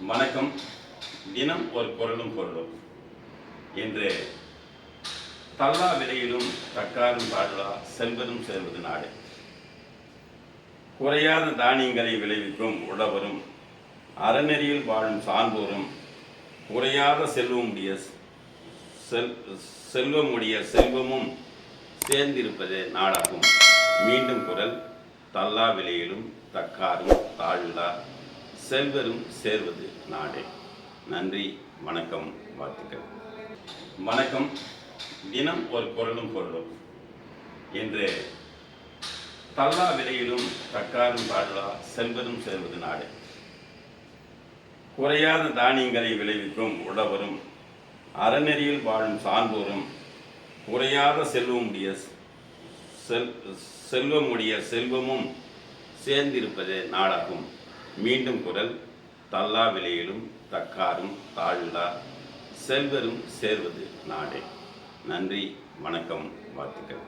வணக்கம். தினம் ஒரு குரலும் பொருளும் என்று தல்லா விலையிலும் தக்காரும் தாழ்வா செல்வரும் சேர்வது நாடு. குறையாத தானியங்களை விளைவிக்கும் உழவரும் அறநெறியில் வாழும் சான்றோரும் குறையாத செல்வமுடைய செல்வமும் சேர்ந்திருப்பதே நாடாகும். மீண்டும் குரல்: தல்லா விலையிலும் தக்காரும் தாழ்விலா செல்வரும் சேர்வது நாடே. நன்றி, வணக்கம், வாழ்த்துக்கள். வணக்கம். தினம் ஒரு குரலும் பொருளும் என்று தல்லா விலையிலும் தக்காரும் தாழ்வா செல்வரும் சேர்வது நாடு. குறையாத தானியங்களை விளைவிக்கும் உழவரும் அறநெறியில் வாழும் சான்றோரும் குறையாத செல்வமுடைய செல்வமும் சேர்ந்திருப்பதே நாடாகும். மீண்டும் குரல்: தல்லா விலையிலும் தக்காரும் தாழ்விலா செல்வரும் சேர்வது நாடே. நன்றி, வணக்கம், வாழ்த்துக்கள்.